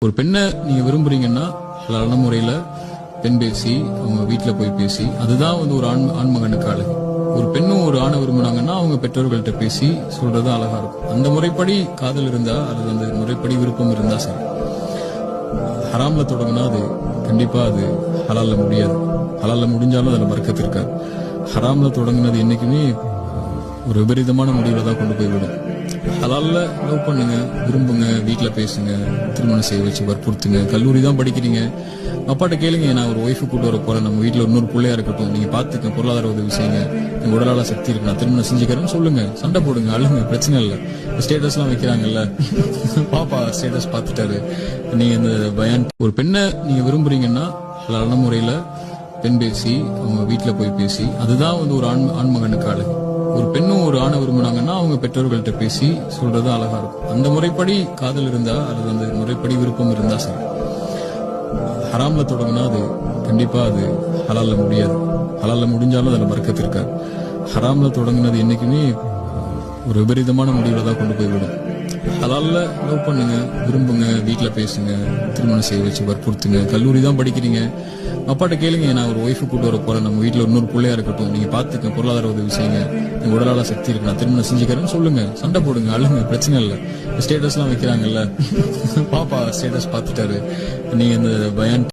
ஒரு பெண்ணை நீங்க விரும்புறீங்கன்னா ஹலாலான முறையில பெண் பேசி அவங்க வீட்டுல போய் பேசி அதுதான் வந்து ஒரு ஆண்மகனுக்கு அழகு. ஒரு பெண்ணும் ஒரு ஆணை விரும்பினாங்கன்னா அவங்க பெற்றோர்கள்ட்ட பேசி சொல்றது அழகா இருக்கும். அந்த முறைப்படி காதல் இருந்தா அல்லது அந்த முறைப்படி விருப்பம் இருந்தா சரி. ஹராம்ல தொடங்கினா அது கண்டிப்பா அது ஹலால்ல முடியாது. ஹலால்ல முடிஞ்சாலும் அதுல பரக்கத்து இருக்காது. ஹராம்ல தொடங்கினது என்னைக்குமே ஒரு விபரீதமான முடிவுல தான் கொண்டு போய் விடும். ஹலால்ல லவ் பண்ணுங்க, விரும்புங்க, வீட்டுல பேசுங்க, திருமணம் செய்ய வச்சு வற்புறுத்துங்க. கல்லூரி தான் படிக்கிறீங்க, அப்பாட்ட கேளுங்க, நான் ஒரு ஒய்ஃபு கூட்டு வர போறேன், நம்ம வீட்டுல இன்னொரு பிள்ளையா இருக்கட்டும், நீங்க பாத்துக்க, பொருளாதார உதவி செய்யுங்க, எங்க உடலால சக்தி இருக்கு, நான் திருமணம் செஞ்சுக்கிறேன்னு சொல்லுங்க. சண்டை போடுங்க, அழுங்க, பிரச்சனை இல்லை. ஸ்டேட்டஸ் எல்லாம் வைக்கிறாங்கல்ல, பாப்பா ஸ்டேட்டஸ் பாத்துட்டாரு, நீங்க இந்த பயான். ஒரு பெண்ணை நீங்க விரும்புறீங்கன்னா ஹலாலான முறையில பெண் பேசி அவங்க வீட்டுல போய் பேசி அதுதான் வந்து ஒரு ஆண்மகனுக்கு அழகு. ஒரு பெண்ணும் ஒரு ஆணை விரும்பினாங்கன்னா அவங்க பெற்றோர்கள்ட்ட பேசி சொல்றது அழகா இருக்கும். அந்த முறைப்படி காதல் இருந்தா அல்லது அந்த முறைப்படி விருப்பம் இருந்தா சரி. ஹராம்ல தொடங்கினா அது கண்டிப்பா அது ஹலால்ல முடியாது. ஹலால்ல முடிஞ்சாலும் அதுல பரக்கத்து இருக்காது. ஹராம்ல தொடங்கினது என்னைக்குமே ஒரு விபரீதமான முடிவுல தான் கொண்டு போய் விடும். ஹலால்ல லவ் பண்ணுங்க, விரும்புங்க, வீட்டுல பேசுங்க, திருமணம் செய்ய வச்சு வற்புறுத்துங்க. கல்லூரி தான் படிக்கிறீங்க, அப்பாட்ட கேளுங்க, நான் ஒரு ஒய்ஃபு கூட்டு வர போறேன், நம்ம வீட்டுல இன்னொரு பிள்ளையா இருக்கட்டும், நீங்க பாத்துக்க, பொருளாதார உதவி செய்யுங்க, எங்க உடலால சக்தி இருக்கு, நான் திருமணம் செஞ்சுக்கிறேன்னு சொல்லுங்க. சண்டை போடுங்க, அழுங்க, பிரச்சனை இல்லை. ஸ்டேட்டஸ் எல்லாம் வைக்கிறாங்கல்ல, பாப்பா ஸ்டேட்டஸ் பாத்துட்டாரு, நீங்க இந்த பயான்